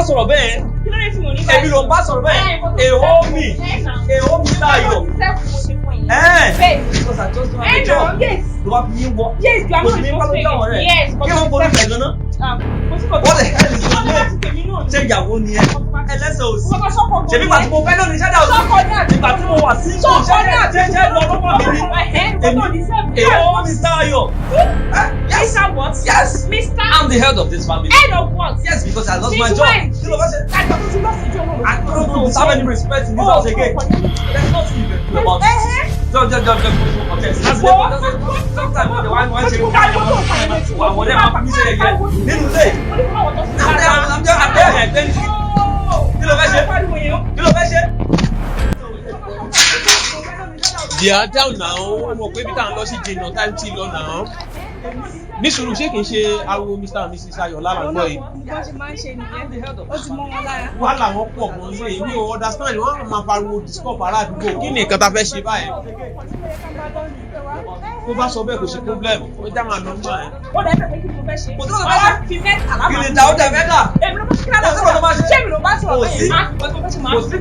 sọ̀rọ̀ bẹ́ẹ̀. Èmi ló ń bá sọ̀rọ̀ bẹ́ẹ̀. Èho mi láyọ̀. Because I just don't have a job. Ló wá fi mí wọ. Yes, you are not supposed to. Yes, kí ló ń borí ìfẹ́ gan-an? What the hell is your name? Ṣé ìyàwó ni ẹ? Ẹlẹ́sẹ̀ òsì. Ṣèbí ìgbà tí mo fẹ́ lónìí ṣẹ́dá òsì. Ìgbà tí mo wà sí ìṣòro ṣẹ́dá lọ lọ́wọ́ mi rí. Èho mi láyọ̀. Mr. What? Yes. Mr. I'm the head of this family. Head of what? Yes, because I lost my Since job. when? Kí ló fẹ́ ṣe? I don't have any respect in this house again. There's nothing you can do about it. Just go for contest. That's it. Sometimes the one say, whatever, you say again. Nínú ilé. I'm there. Kí ló fẹ́ ṣe? Kí ló fẹ́ ṣe? Díà down now, ọmọ pé bí táwọn lọ sí jìnnà táwọn ti lọ náà. Ní sùúrù ṣé kìí ṣe ariwo Mr. and Mrs. Ayọ̀lá là ń gbọ́ yìí. Bó ṣe máa ń ṣe nìyẹn, ó ti mọ́ wọn lára. Wàhálà wọn pọ̀ gan ṣe èmi ò understand wọ́n á máa pariwo disturb ará àdúgbò. Kí ni nǹkan tá a fẹ́ ṣe báyìí? Tó bá sọ bẹ́ẹ̀ kò sí problem, ó já máa lọ nígbà yẹn. Ó dẹ̀ fẹ́ kí mo fẹ́ ṣe. Kò tó lọ bá ṣe. Fi mẹ́ta lábàá. Kí ni ta ó dẹ̀ fẹ́ dà? Èmi ló bá ṣe kí ládàá sọ̀rọ̀. Ṣé èmi ló bá sọ̀rọ̀ bẹ́ẹ̀? Kò sí.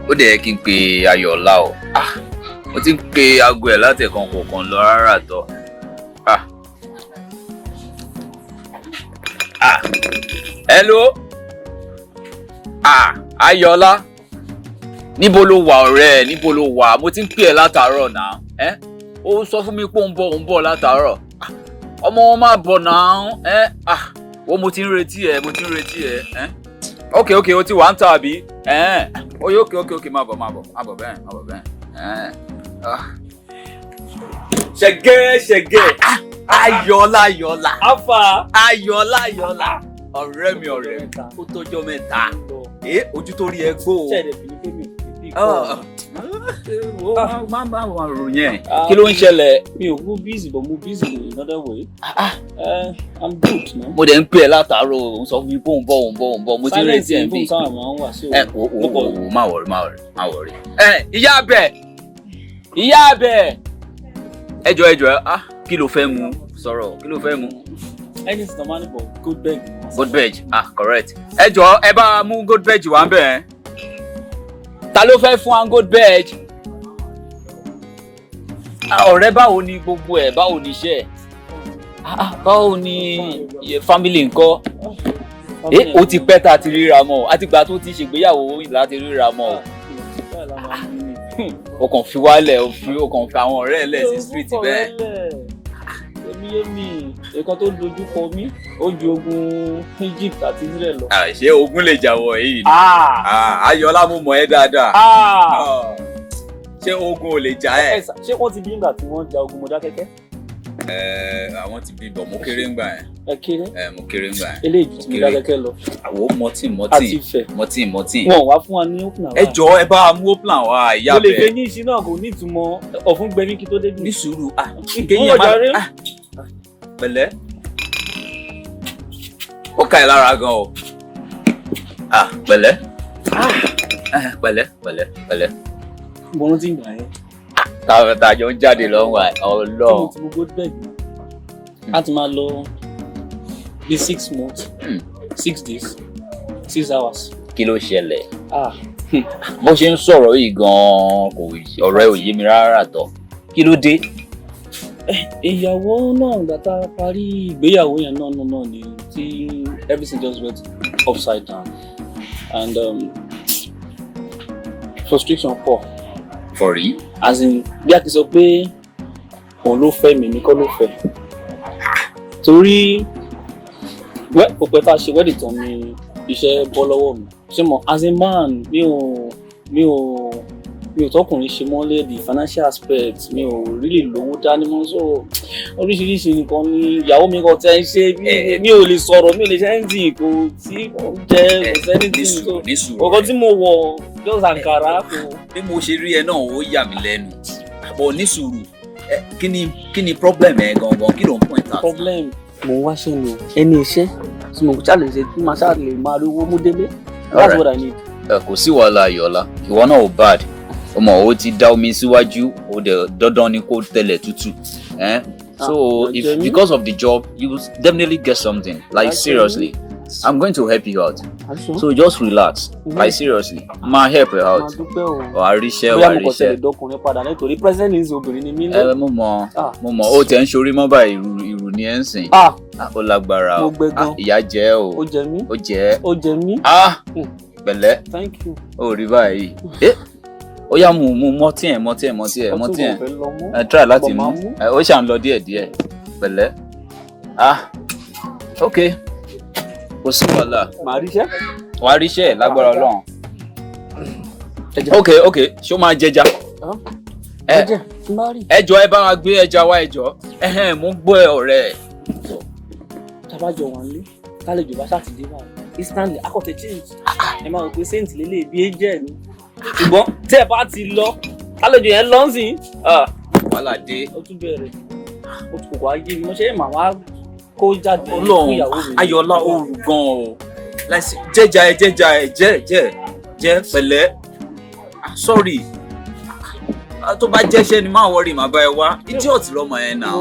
Ó dẹ̀ kí n pe Ayọ̀lá o. Mo ti ń pe aago ẹ̀ láti ẹ̀kan kọ̀ọ̀kan lọ rárá tọ́. Hello. Ayọ̀lá. Níbo lo wà ọ̀rẹ́? Níbo lo wà? Mo ti ń pè ẹ́ látàárọ̀ náà. Ó sọ fún mi pé ó ń bọ̀ látàárọ̀. Ọmọ wọn máa bọ̀ náà. Wo mo ti ń retí ẹ. Okay, ó ti wà ń tà àbí? Okay, má bọ̀ bẹ́ẹ̀. Ṣẹ̀gẹ́. Ayọ̀lá. Afa. Ayọ̀lá. Ọ̀rẹ́ mi. Ó tọ́jọ́ mẹ́ta. Ojú tó rí ẹ gbó. Má rò yẹn. Kí ló ń ṣẹlẹ̀? Mi ò mú busy but mo busy in another way. I'm good no. Mo dẹ̀ ń pè ẹ́ látàárọ̀ òun sọ fún mi pé òun bọ̀ mo ti ń retí ẹ̀ bí. Sáwọn máa ń wà sí òun. Má wọ̀rí. Ìyá abẹ. Ẹjọ́ kí ló fẹ́ mu sọ̀rọ̀ kí ló fẹ́ mu. Anything to money for good beg. Correct. Ẹjọ́ ẹ bá mú good beg wá ń bẹ̀. Ta ló fẹ́ fún wa good beg? Ọ̀rẹ́ báwo ni gbogbo ẹ̀? Báwo ni iṣẹ́ ẹ̀? Báwo ni family ńkọ́? Ó ti pẹ́ tá a ti ríra mọ́ àtìgbà tó ti ṣègbéyàwó láti ríra mọ́. O kàn fi wálẹ̀ o kàn fi àwọn ọ̀rẹ́ ẹ̀ lẹ̀ sí street bẹ́ẹ̀. Èmi nǹkan tó dojú kọ mí ó ju ogun Egypt àti Israel lọ. Ṣé ogun lè jà wọ̀ yìí ni? Ayọ̀lá mo mọ̀ ẹ́ dáadáa. Ṣé ogun ò lè jà ẹ́? Ṣé wọ́n ti bí nígbà tí wọ́n ja ogun Mọdákẹ́kẹ́? Àwọn ti bí bọ̀ mo kéré ńgbà yẹn. Ẹ kéré? Mo kéré ńgbà yẹn. Eléyìí tí Mọdákẹ́kẹ́ lọ. Àwọn mọtì. Àti Ifẹ̀. Mọtì. Wọ́n wá fún wa ní open hour. Ẹ jọ ẹ bá mú open hour ìyá bẹ́ẹ̀. Mo lè fẹ́ ní ìṣí náà kò ní ìtumọ̀ ọ̀fun gbẹmí kí tó dé dùn. Ní sùúrù kéyìn máa pẹ̀lẹ́. Ó ká ẹ lára gan o. Pẹ̀lẹ́. Pẹ̀lẹ́. Mo rántí ìgbà yẹn. Tàjọ ń jáde lọ́wọ́ Ọlọ́run. Tí mo go bed láti máa lọ bí 6 months 6 days 6 hours. Kí ló ṣẹlẹ̀? Bó ṣe ń sọ̀rọ̀ yìí gan-an ọ̀rọ̀ ẹ ò yé mi rárá tọ̀. Kí ló dé? Ìyàwó náà ìgbà tá a parí ìgbéyàwó yẹn náà ni tí everything just went upside down and frustration pọ̀. For real? As in bí a ti sọ pé òun ló fẹ́ mi kọ́ ló fẹ́ torí kò pẹ́ tá a ṣe wedding tán ni iṣẹ́ bọ́ lọ́wọ́ mi ṣé mo as a man mi ò tọkùnrin ṣe mọ́lẹ̀ the financial aspect mi ò really lówó dání mọ́ so oríṣiríṣi nǹkan ni ìyàwó mi kan tẹ́ ń ṣe mi ò lè sọ̀rọ̀ mi ò lè ṣe anything kò tí ó jẹ́ kò sẹ́ni tí so ọkọ tí mo wọ̀ just àǹkàrà kò. bí mo ṣe rí ẹ náà ó yà mí lẹ́nu àbọ̀ ní sùúrù kí ni problem ẹ gangan kí ló ń point out. problem mo wá ṣe ni ẹni iṣẹ́ tí mo ṣáà lè ṣe tí màá ṣáà lè máa rí owó mú délé that's what I need. kò sí wàhálà ayọ̀lá ìwọ náà ò bad ọmọ ó ti dá omi síwájú ó dẹ̀ dandan ni kó tẹ̀lẹ̀ tútù so if because of the job you will definitely get something like seriously I'm going to help you out so just relax like seriously ma help you out wà á ríṣẹ́ wà á ríṣẹ́. bóyá mo kàn tẹ̀lé dọkùnrin padà nítorí president is obìnrin ni mí lọ. mo mọ̀ ó tẹ̀ ń ṣorí mọ́ báyìí ìrù ni ẹ̀ ń sìn ó lágbára o ìyá jẹ́ o ó jẹ mí ó jẹ́ mí pẹ̀lẹ́ thank you ó rí báyìí ó yá mú mọ́tí ẹ̀ try láti mú ó ṣà ń lọ díẹ̀díẹ̀ pẹ̀lẹ́ ok kò sí wàhálà wàá ríṣẹ́ lágbára Ọlọ́run ok ṣó máa jẹja ẹjọ ẹ bá wa gbé ẹja wá ẹjọ mo ń gbọ́ ẹ ọ̀rẹ́ ẹ. tabajọ wọn lé kálejò bá ṣàtìdé wà instantly akọ̀tẹ̀ change ẹ máa rò pé saint lélẹ̀ bí angel ni ṣùgbọ́n tí ẹ bá ti lọ kálejò yẹn lọ sí wàhálà dé ó tún bẹ̀rẹ̀ ó tún kò wá yé mi mo ṣe màá wá kó jáde fún ìyàwó mi. Ayọ̀lá oòrùn gan o jẹjà ẹ jẹ pẹ̀lẹ́ sorry tó bá jẹ́ṣẹ́ ni máa wọrí màá bá ẹ wá idiot lọ́mọ ẹ náà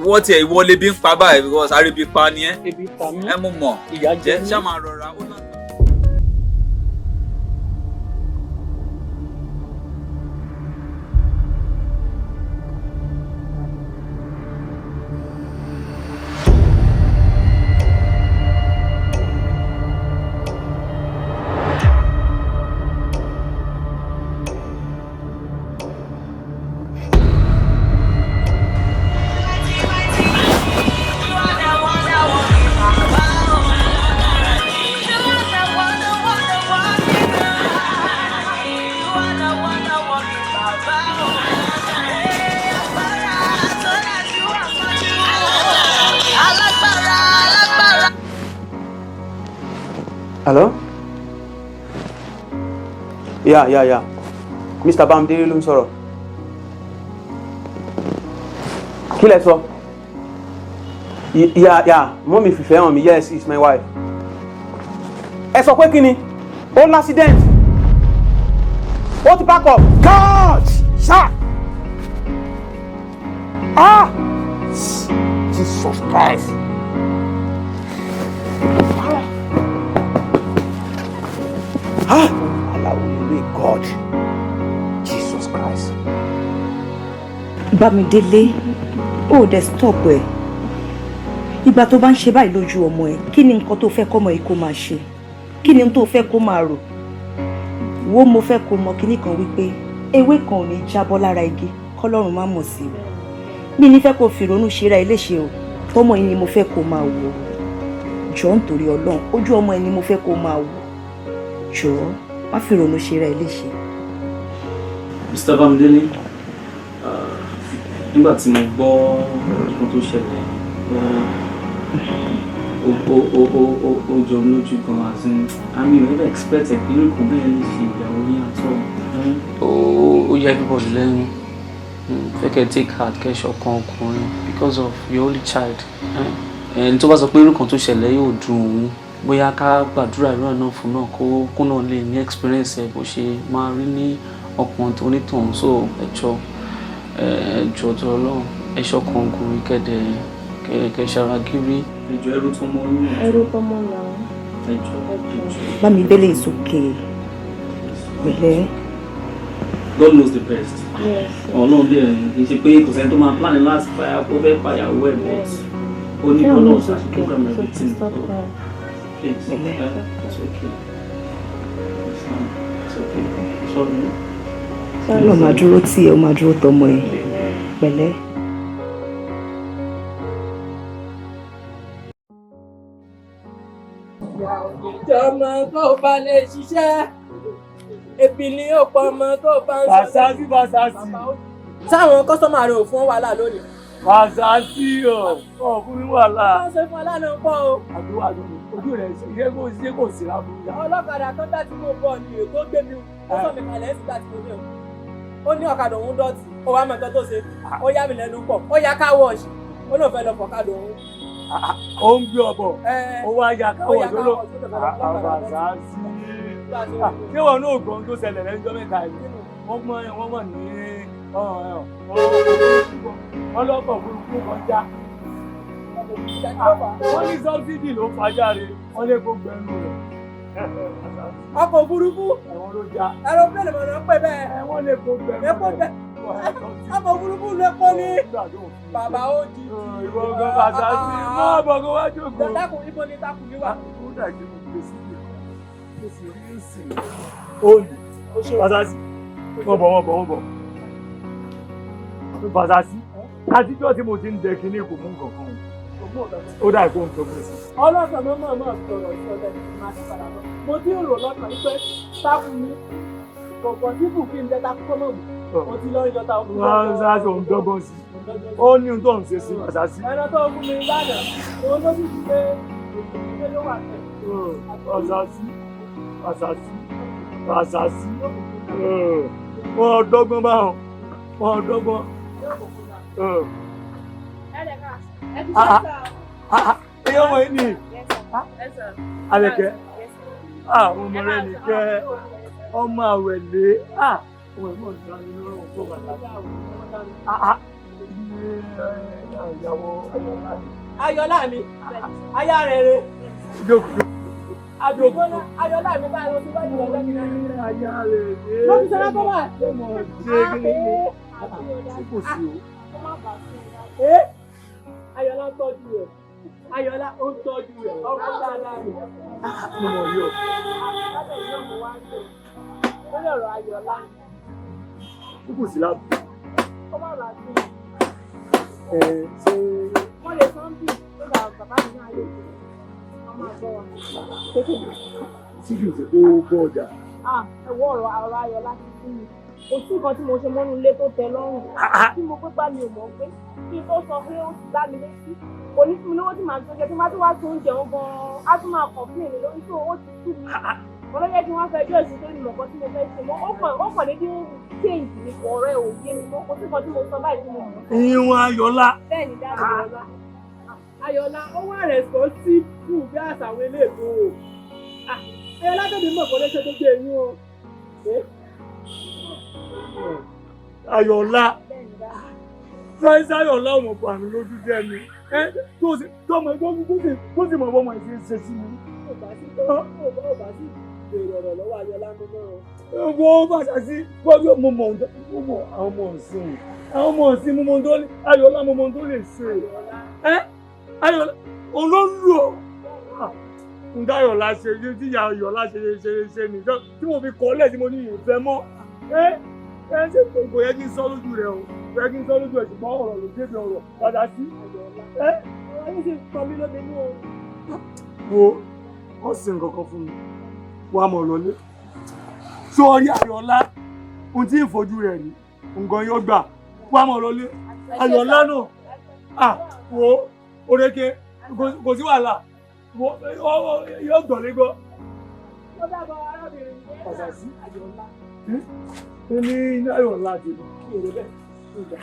wọ́n tiẹ̀ ìwọlé bí ń pa báyìí because àríbí pa ni ẹ mú mọ̀ ìyá jẹ́ ṣá máa rọra ó náà. Hello? Yeah. Mr. Bamidele ló ń sọ̀rọ̀. Kí lẹ sọ? Yeah. Mommy fìfẹ́ hàn mi. Yes, it's my wife. Ẹ sọ pé kí ni? Ó ní accident. Ó ti back up. God! Sir! Jesus Christ! Hallelujah, God. Jesus Christ. Bamidele, dẹ̀ stop ẹ̀. Ìgbà tó bá ń ṣe báyìí lójú ọmọ ẹ̀, kí ni nǹkan tó fẹ́ kọ́mọ yìí kó máa ṣe? Kí ni tó fẹ́ kó máa rò? Wo mo fẹ́ kó mọ kíní kan wípé ewé kan ò ní jábọ́ lára igi, kọ́lọ́run má mọ̀ sí i. Mi ní fẹ́ kó fi ronú ṣera eléṣe o. Tọ́mọ yìí ni mo fẹ́ kó máa wò. Jọ̀ọ́ nítorí Ọlọ́run, ojú ọmọ ẹ̀ ni mo fẹ́ kó máa wò. Jọ̀ọ́ má fi ronú ṣera eléṣe. Mr. Bamidele, nígbà tí mo gbọ́ nǹkan tó ṣẹlẹ̀ ó jọ mí lójú gan as in I never expected pé irú kan bẹ́ẹ̀ lè ṣe ìyàwó ní àtọ́. Ó yà everybody lẹ́nu fẹ́ kẹ́ take heart kẹ́ ṣọ̀kan ọkùnrin because of your only child. Ẹni tó bá sọ pé irú kan tó ṣẹlẹ̀ yóò dùn òun bóyá ká gbàdúrà ìrọ̀ náà fún náà kó náà lè ní experience ẹ̀ bó ṣe máa rí ní ọkùnrin tó onítọ̀hún so ẹjọ́ tó Ọlọ́run ẹ̀ṣọ́ kan ọkùnrin kẹ̀dẹ̀ ṣara gírí. ẹjọ́ ẹrú tó mọ́ ní ẹrú tó mọ́ náà ẹjọ́. Bamidele is okay. Pẹ̀lẹ́. God knows the best. Ọlọ́run lè kì í ṣe pé kò sẹ́ni tó máa plan láti fàyà kó fẹ́ fàyàwó ẹ̀ but ó ní kọ́ náà ṣàṣì program everything. Please, it's okay. It's okay. Sorry. Ọlọ́run máa dúró tì ẹ́, ó máa dúró tọmọ ẹ̀. Pẹ̀lẹ́. Ìjọba tó bá lè ṣiṣẹ́, ebi ni ó pọ̀ ọmọ tó bá ń ṣiṣẹ́. Fasasi. Sáwọn kọ́sọ́mà rẹ̀ ò fún wàhálà lónìí. Fasasi fún wàhálà. Wọ́n ṣe fún aláàánú pọ̀ o. Àdúrà ojú rẹ̀ ṣe kò sí lábúrú. Ọlọ́kadà tó dá tí mo bọ̀ ni èkó gbé mi ó sọ mi kalẹ̀ ẹ́sì dá tí mo dé o. Ó ní ọ̀kadà òun dọ̀tí, ó wá mọ̀ nǹkan tó ṣe, ó yá mi lẹ́nu pọ̀, ó yá ká wọ̀ọ̀ṣì, ó lóun fẹ́ lọ fọ̀kadà òun. Ó ń gbé ọbọ̀, ó wá ya káwọ̀ tó lọ. Fasasi. Ṣé wọn náà gbọ́n tó ṣẹlẹ̀ lẹ́jọ́ mẹ́ta yìí? Wọ́n mọ̀ ní ọlọ́pàá òfurufú kọjá. Wọ́n ní sọ́bsidì ló fàjáre, wọ́n lé gbogbo ẹnu rẹ̀. Ọkọ̀ òfurufú? Ẹ̀wọ̀n ló já. Aeroplane mọ̀ náà pè bẹ́ẹ̀. Ẹ̀wọ̀n lé gbogbo ẹnu rẹ̀. Ọkọ̀ òfurufú lè pọ́ ní. Bàbá ó di. Ìwọ gan Fasasi, mọ́ ọ̀bọ̀gọ́ wá jókòó. Dákun ibo ni takùn mi wà. Ó dàgbé mo gbé sílẹ̀. Ó sì rí ìsìn. Olù. Fasasi. Wọ́n bọ̀. Fasasi. Àtijọ́ tí mo ti ń dẹ kinní kò mú nǹkan kan. Ó dà kó ń tó gbèsè. Ọlọ́sàn máa sọ̀rọ̀ sí ọ̀dẹ̀ máa ti padà lọ. Mo ti ń rò lọ́kàn wípé tákùn mi kọ̀ọ̀kan tí kù kí n jẹ́ tákùn kọ́mọ̀ mi. Mo ti lọ ìjọta òkú. Wọ́n á sọ ń dọ́gbọ́n sí. Ó ní ohun tó ń ṣe sí Fasasi. Ẹran tó fún mi lánàá, òun ló sì ti pé ìdílé ló wà tẹ̀. Fasasi. Wọ́n dọ́gbọ́n báwọn. Wọ́n dọ́gbọ́n. Ẹyọ ọmọ yìí ni. Alẹ́kẹ́. Ọmọ rẹ̀ nìkẹ́. Ọmọ àwẹ̀lé. Ọmọ ìmọ̀ ìdára ní lọ́rùn tó bàtà. Ìyàwó Ayọ̀lá mi. Aya rẹ̀ rẹ̀. Jókòó. Àdùgbọ́lá Ayọ̀lá mi bá lọ sí wájú ọjọ́ mi náà. Aya rẹ̀ rẹ̀. Mo ti sọ́nà tó wà. Ṣé kò sí o? Ayọ̀lá ń tọ́jú rẹ̀. Ayọ̀lá ó ń tọ́jú rẹ̀. Ọkọ̀ dáadáa rẹ̀. Mo mọ̀ yọ. Lórí ọ̀rọ̀ Ayọ̀lá. Ó kò sí láàbù. Ó má bàa sí. Ṣé. Wọ́n lè sọ́n bì nígbà bàbá mi náà lè jù. Wọ́n máa bọ̀ wá. Sí kìí ṣe kó bọ́ ọjà. Ẹ̀wọ́ ọ̀rọ̀ Ayọ̀lá ti fún mi. Kò sí nǹkan tí mo ṣe mọ́nú ilé tó tẹ́ lọ́rùn. Tí mo pé bá mi ò mọ̀ pé kí n tó sọ pé ó ti bá mi létí. Kò ní fún mi lówó tí màá tó jẹ tí máa tó wá tó oúnjẹ òun gan-an. Á tún máa kàn fún èmi lórí tó owó ti tú mi. Mo lọ́jọ́ kí wọ́n fẹjọ́ ìsìn tó ní mọ̀kàn tí mo fẹ́ ṣe mọ́. Ó pọ̀ dédé kéèjì ní ọ̀rẹ́ òye mi mọ́. Kò sí nǹkan tí mo sọ báyìí tí mo mọ̀. Ìwọ̀n Ayọ̀lá. Bẹ́ẹ̀ni dáàbò Ayọ̀lá. Ayọ̀lá ó wà responsible bí àṣàwọn eléèbó. Ayọ̀lá tẹ̀lé mọ̀ kò lè ṣe gbogbo èyí o. Ayọ̀lá. Sáyẹ́nsì Ayọ̀lá ọmọ bọ̀ àmì lójú jẹ́ mi. Tó sì mọ̀ bọ́mọ ìṣe ń ṣe sí mi. Ó bá sí bèrè ọ̀rọ̀ lọ́wọ́ Ayọ̀lá mi náà. Wọ́n Fasasi wọ́n mo mọ̀ àwọn ọmọ ọ̀sìn. Àwọn ọmọ ọ̀sìn mo mọ̀ tó lè Ayọ̀lá mo mọ̀ tó lè ṣe. Ayọ̀lá olóńlù ọ̀. Ǹjẹ́ Ayọ̀lá ṣe tí ìyá Ayọ̀lá ṣe ní tí mo fi kọ́ lẹ̀ tí mo ní ìfẹ́ mọ́. Ṣé kò yẹ kí n sọ lójú rẹ̀ o? Kò yẹ kí n sọ lójú ẹ̀ ṣùgbọ́n ọ̀rọ̀ ló débi ọ̀rọ̀ Fasasi. Ọ̀rọ̀ yìí sì sọ mí lóde ní o. Wo wọ́n sì ń kankan fún mi. Wọ́n á mọ̀ lọlé. Sórí Ayọ̀lá ohun tí ìfojú rẹ̀ ní nǹkan yóò gbà. Wọ́n á mọ̀ lọlé. Ayọ̀lá náà wo oréke kò sí wàhálà. Yóò gbọ̀ légbọ́. Ó dábọ̀ arábìnrin Fasasi Ayọ̀lá. Ní iná Ayọ̀lá ti kí èrè bẹ́ẹ̀ ìgbà.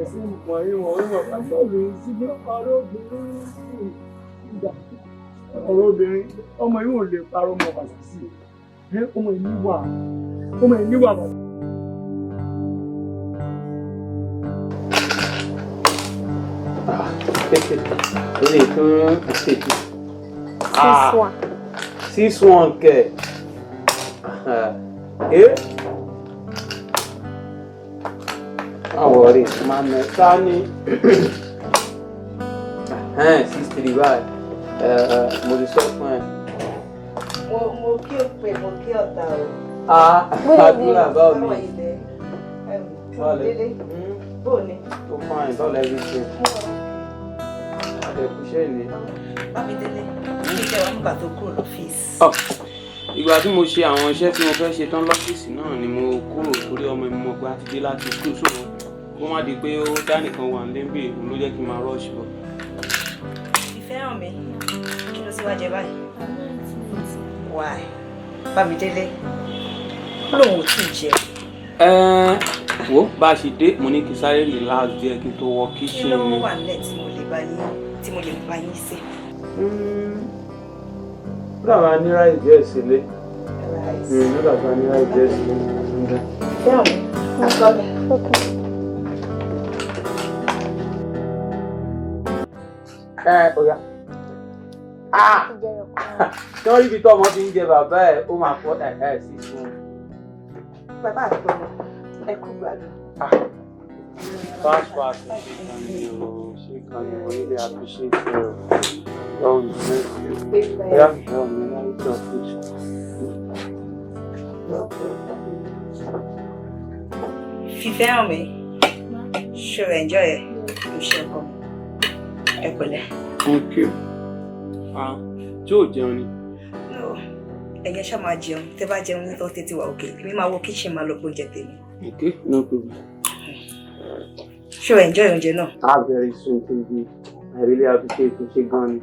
Ẹ̀sìn ìwọ̀n pàṣẹ obìnrin síbi ọ̀rọ̀ obìnrin sí ìgbà. Ọ̀rọ̀ obìnrin ọmọ yìí ò lè parọ́ ọmọ Fasasi. Ọmọ yìí níwà bàbá. Ilé fún àṣejù. 6-1 kẹ̀. Àwọ̀ rẹ̀ máa mẹ́ta ní 6-3 báyìí. Mo ti sọ fún ẹ. Mo kí o pè mo kí ọ̀tá o. Àdúrà báwo ni? Bamidele. Bóni. Tó fine, báwo lẹ́yìn ṣe? Àdẹ̀kùṣẹ́ ni. Bamidele. Kí jẹ́ wọn nígbà tó kúrò lọ́fíìsì. Ìgbà tí mo ṣe àwọn iṣẹ́ tí mo fẹ́ ṣe tán lọ́fíìsì náà ni mo kúrò torí ọmọ mi mọ̀ pé a ti dé láti school so kó má di pé ó dá nìkan wà nílé òun ló jẹ́ kí n máa rush bọ̀. Ìfẹ́ hàn mí, kí ló sì wá jẹ báyìí? Why? Bamidele, lóun ò tí ì jẹun. Wo bá a ṣe dé mo ní kí sáré relax díẹ̀ kí n tó wọ Kí kitchen ló ni. wà nílẹ̀ tí mo lè bá yín ṣe? Ó dàbà ní ráì díẹ̀ sílé. Ó dàbà ní ráì díẹ̀ sílé. Ìfẹ́ hàn mí, àkọ́bẹ̀. Oya. Tí wọ́n rí ibi tó ọmọ ti ń jẹ bàbá ẹ̀, ó máa fọ́ sí fún un. Bàbá àti ọmọ, ẹ kú gbàdúrà. Fast ṣe kan ní really appreciate you. God bless you. Yeah, sure, man. I will appreciate Fífẹ́ hàn mí, ṣé o enjoy ẹ̀? Mo ṣe ọkọ mi. Ẹ pẹ̀lẹ́. Thank you. Tí ò jẹun ni. No, ẹ̀yẹ ṣá máa jẹun. Tẹ́ bá jẹun ní tọ́tẹ́ tí wà òkè. Èmi máa wọ kitchen máa lọ gbóúnjẹ tèmi. Okay, no problem. Ṣé o enjoy oúnjẹ náà? Very soon, baby. I really appreciate you. Ṣé gan ni.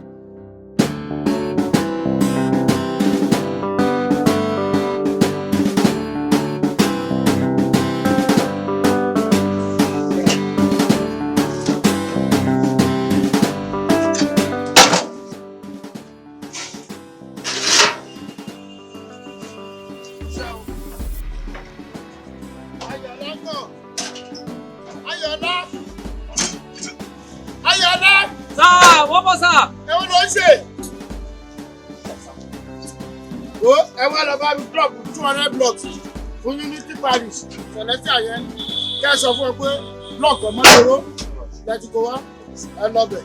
Wọ́n bọ̀ sá. Ẹ̀wọ̀n ló ń ṣe. Wo ẹ̀wọ̀n lọ bá mi drop 200 blocks fún Unity Parish. Sọ̀lẹ́tì àyẹn kẹ́ ẹ sọ fún ẹ pé block ọmọ ìṣòro lẹ́tí kó wá ẹ lọ bẹ̀.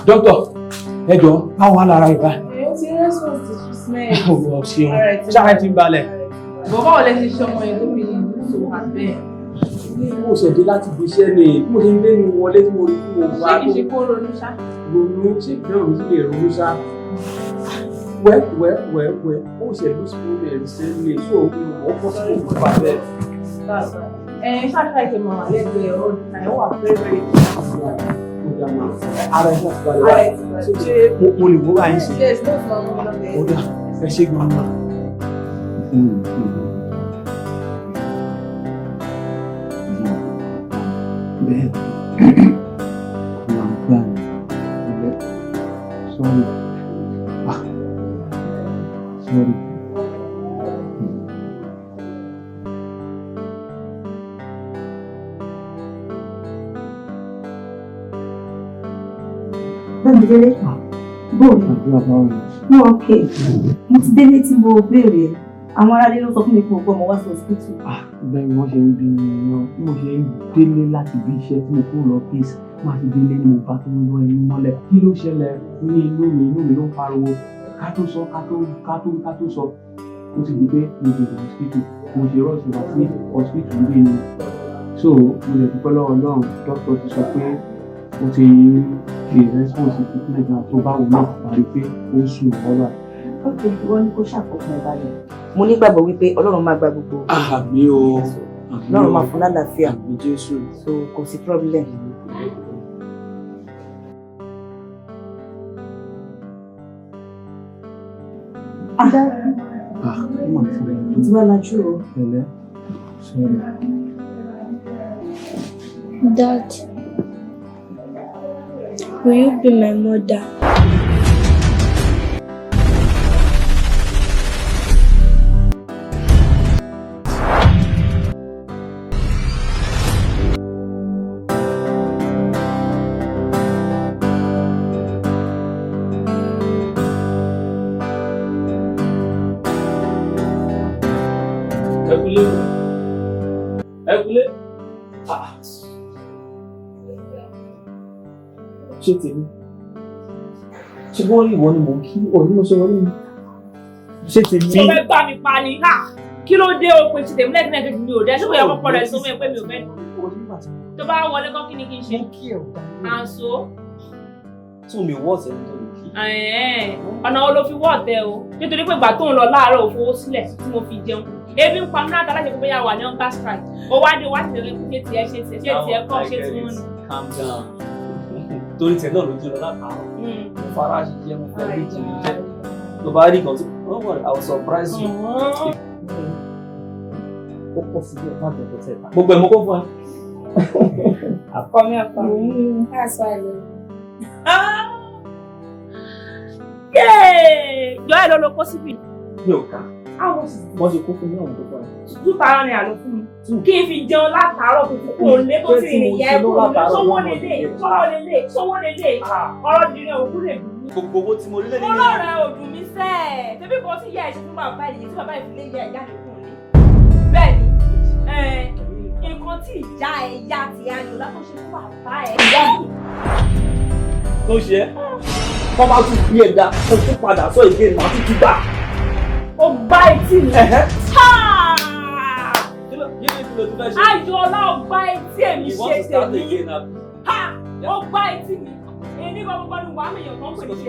Doctor, ẹ jọ̀ọ́, báwo wà lára ìbá? Ó ti response to treatment. Ó ṣeun. Ṣáà ti ń balẹ̀. Bàbá ò lè ṣe ṣe ọmọ yẹn tó fi so àbẹ́. Mo ṣẹ̀dé láti fi iṣẹ́ ni, mo ṣe ń gbé mi wọlé tí mo rí fún òun wá. Ṣé kìí ṣe kó ronú ṣá? Ronú ṣe fẹ́ràn mi sí lè ronú ṣá. Wẹ́, ó ṣe ló sì fún mi ẹ̀rí sẹ́lẹ̀ tó òun ò kọ́ sí òun bá bẹ́ẹ̀. Ṣáṣá ìṣe máa wà lẹ́gbẹ̀ẹ́ ọ̀rọ̀ ìtàn wà fẹ́rẹ̀. Ara ẹ̀ láti balẹ̀ wá. Ṣé mo lè wó báyìí sí? Yes, no problem. Ó dà, ẹ ṣe gan-an. Bẹ́ẹ̀ kò máa gbà ní ilé. Sorry. Sorry. Bamidele, bóòlù. Àdúrà báwo ni? Mo okay. Mo ti délé tí mo béèrè. Àwọn aráalé ló sọ fún mi pé o gbọ́ ọmọ wá sí hospital. Bẹ́ẹ̀ ni wọ́n ṣe ń bí mi náà. Bí mo ṣe ń délé láti bí iṣẹ́ tí mo kúrò lọ́fíìsì, máa ti délé ni mo bá tó ń lọ ẹnu mọ́lẹ̀. Kí ló ṣẹlẹ̀ ní inú mi ló ń pariwo. Ká tó sọ. Ó ti di pé mo ti wọ hospital. Mo ṣe rọ́ọ̀ṣì wá sí hospital níbí ni. So mo lè dúpẹ́ lọ́wọ́ Ọlọ́run. Dókítà ti sọ pé ó ti ṣe response treatment náà tó báwo náà parí pé ó sùn ọ̀rọ̀. Ok, wọ́n ní kó ṣàkóso ẹ̀ balẹ̀. Mo nígbàgbọ́ wípé Ọlọ́run máa gba gbogbo. Àmín o. Ọlọ́run máa fún lálàáfíà. Àmín Jésù. So kò sí problem. Mo ti wá lajú o. Pẹ̀lẹ́. Sorry. Dad, will you be my mother? Ẹkúlé. Ṣé tèmi? Ṣé wọ́n rí ìwọ ni mò ń kí òní mo ṣe wọlé mi? Ṣé tèmi? Ṣé o fẹ́ gbá mi pa ni? Kí ló dé o pé ṣe tèmi lẹ́gbẹ̀ẹ́ náà kejì mi ò dẹ́ ṣé kò yẹ kọ́kọ́ rẹ̀ sọ́mọ́ ẹ pé mi ò fẹ́. Tó bá wọlé kọ́ kí ni kí n ṣe? Mo kí ẹ̀ ọ̀gá. Àǹso. Tún mi wọ́ ọ̀sẹ̀ nítorí kí. Ọ̀nà wo ló fi wọ́ ọ̀tẹ̀ o? Nítorí pé ìgbà tó ń lọ láàárọ̀ ò fowó sílẹ̀ tí mo fi jẹun. Ebi ń pa mí láti aláṣẹ pé bóyá wà ní hunger strike. Ó wá dé wá tẹ̀lé pé ṣé tiẹ̀ kọ́ ṣé tí wọ́n nù. Calm down. Torí tẹ̀ náà ló jẹ́ lọ látàárọ̀. Mo fara ṣiṣẹ́ mo fẹ́ lè jẹ́ iṣẹ́. Tó bá rí kan tí don't worry, I will surprise you. Ó pọ̀ sí bí ẹ̀ má bẹ̀rẹ̀ tẹ̀ ta. Gbogbo ẹ̀ mo kó fún ẹ. Akọ mi. That's why I love you. Jọ ẹ lọ lọ kó síbì. Mi ò ká. Wọ́n ṣe kó fún mi náà tó fún ẹ. 2,000 ni àlọ́ fún mi. Kí n fi jẹun látàárọ̀ tó ti kó lé tó ti rìn yẹ kó sówó lélẹ̀. Ọ̀rọ̀ dìrín òkú lè dùn mí. Gbogbo owó tí mo rí lẹ́yìn. Ọlọ́run ò dùn mí sẹ́ẹ̀. Tẹ́bí kan tí ìyá ẹ̀ ṣe fún bàbá ìdíyẹ tí bàbá ìfilé yẹ ìyá rẹ̀ kùn lé. Bẹ́ẹ̀ni, nǹkan tí ìyá ẹ̀ yá ti ayọ̀ látọ̀ ṣe fún bàbá ẹ̀. Ìyá mi. Tó ṣe é. Wọ́n bá tún fi ẹ̀dá kó tún padà sọ ìgbé ìmọ̀ àti ti gbà. Ó gbá etí mi. Ayọ̀lá ó gbá etí èmi ṣe tèmi. Ó gbá etí mi. Èmi gbogbo ni wàá mi yàn kán pè ní ṣe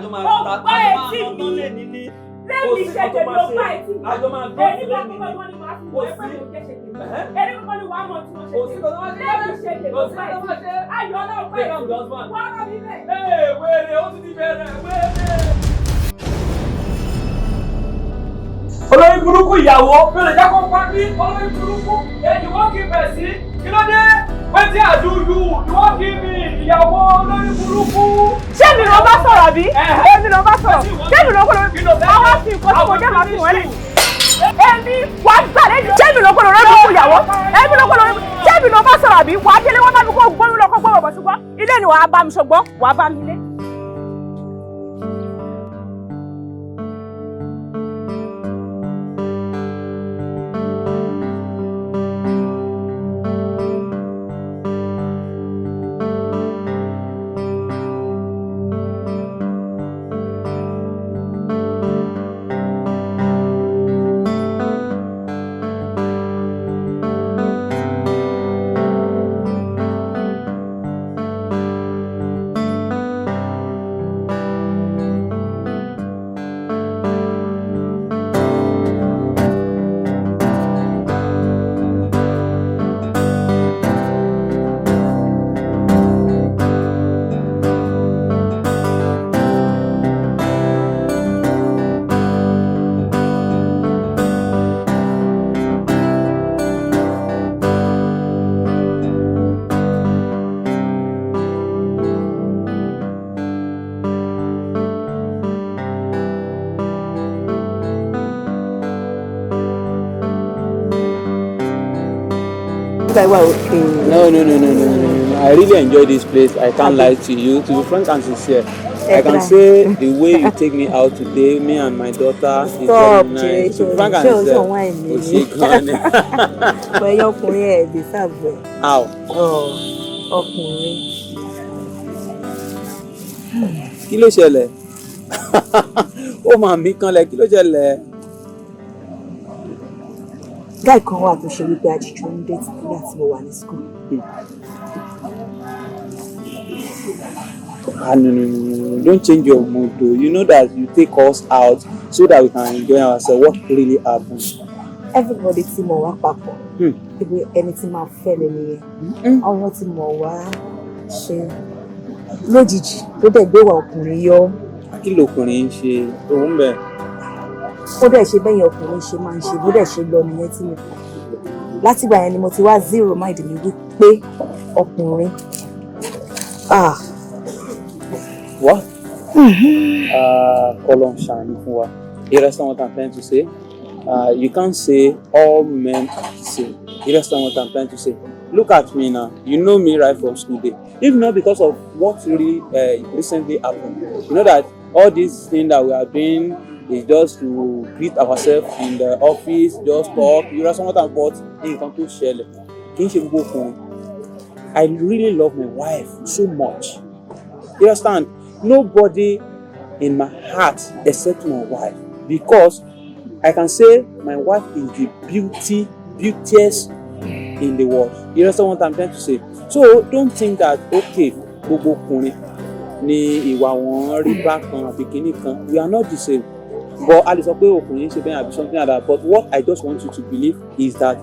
tèmi. Ó gbá etí mi. Lẹ́mi ṣe tèmi ó gbá etí mi. Èmi gbogbo ni wàá fi wọ́n ẹgbẹ́ mi ò jẹ́ ṣe tèmi. Èmi gbogbo ni wàá mọ̀ tí wọ́n ṣe tèmi. Lẹ́mi ṣe tèmi ó gbá etí mi. Ayọ̀lá ó gbá etí mi. Wọ́n rọ̀ mí bẹ́ẹ̀. Ee wéèrè ó ti di bẹ̀rẹ̀ wéèrè. Olórí burúkú ìyàwó mi ò lè jẹ́ kó pa mí. Olórí burúkú èyí wọ́n kì í bẹ̀ sí. Kí ló dé? Wetin I do you? You wan kill me? Ìyàwó olórí burúkú. Ṣé mi ló bá sọ̀rọ̀ bí? Èmi ló bá sọ̀rọ̀. Ṣé mi ló kọ́ lórí? Àwọn fi nǹkan tí mo jẹ́ máa fi wọ́n lẹ̀. Èmi wàá gbà lẹ́yìn. Ṣé mi ló kọ́ lórí burúkú ìyàwó? Èmi ló kọ́ lórí. Ṣé mi ló bá sọ̀rọ̀ bí? Wàá délé wọ́n bá mi kó gbóyún lọ kó gbọ́ bọ̀ ṣùgbọ́n ilé ni wàá bá mi ṣùgbọ́n wàá bá mi lé. No. I really enjoy this place. I can't lie to you. To be frank and sincere, I can say the way you take me out today, me and my daughter, is very nice. To be frank and sincere, how? Kí ló ṣẹlẹ̀? Ó máa mí kanlẹ̀, kí ló ṣẹlẹ̀? Guy kan wà tó ṣe wípé àjíjọ ń date nígbà tí mo wà ní school. No. Don't change your mood though. You know that you take us out so that we can enjoy ourselves. What really happened? Everybody tí mo wá papọ̀. Ibi ẹni tí máa fẹ́ lè nìyẹn. Àwọn tí mo wá ṣe lójijì tó dẹ̀ gbé wa ọkùnrin yọ. Kí lọkùnrin ń ṣe tó ń bẹ̀? Ó dẹ̀ ṣe bẹ́yìn ọkùnrin ṣe máa ń ṣe bó dẹ̀ ṣe lọ nìyẹn tí mo kọ̀. Látìgbà yẹn ni mo ti wá zero mind mi wípé ọkùnrin. What? Colon shine fún wa. You understand what I'm trying to say? You can't say all men are the same. You understand what I'm trying to say? Look at me now. You know me right from school day. If not because of what really recently happened, you know that all these things that we are doing is just to greet ourselves in the office, just talk. You understand what I'm about? I really love my wife so much. You understand? Nobody in my heart except my wife, because I can say my wife is the beautiest in the world. You understand what I'm trying to say? So don't think that okay, gbogbo ọkùnrin ni ìwà wọn rí bákan àbí kíní kan. We are not the same. But a lè sọ pé ọkùnrin ṣe bẹ́ẹ̀ àbí something like that. But what I just want you to believe is that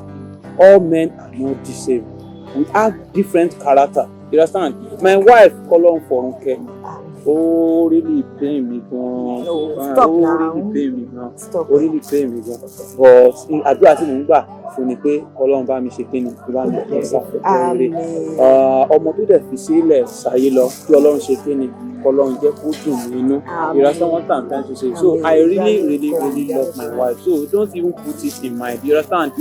all men are not the same. We have different character. You understand? My wife, Kolon Forunke, really pain me gan. Really pain me gan. Really pain me gan. But àdúrà tí mo ń gbà fún ni pé Ọlọ́run bá mi ṣe kíni tó bá mi lọ sáfẹ́fẹ́ rere. Ọmọ tó dẹ̀ fi sílẹ̀ sáyé lọ kí Ọlọ́run ṣe kíni Ọlọ́run jẹ́ kó dùn mí inú. You understand what I'm trying to say? So I really love my wife. So don't even put it in mind. You understand?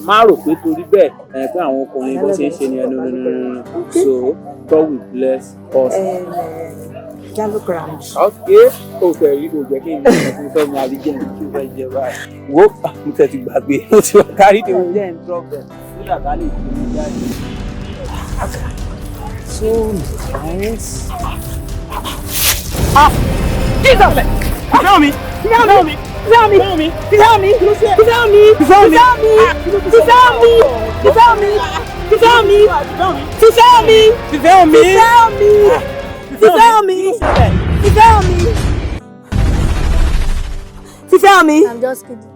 Má rò pé torí bẹ́ẹ̀ pé àwọn ọkùnrin bó ṣe ń ṣe ni no. So God will bless us. Okay. Okay, you go jẹ́ kí n fẹ́ mi àdíjẹ́ ní kí n fẹ́ jẹ báyìí. Wo mo tẹ̀ ti gbàgbé mo ti wá kárí tí mo jẹ́ in trouble. Nígbà tá a lè fi mi jáde. So nice. Jesus! Tell me! I'm just kidding.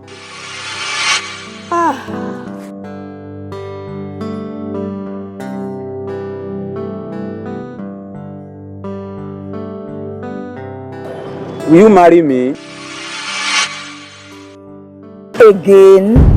Will you marry me? Again?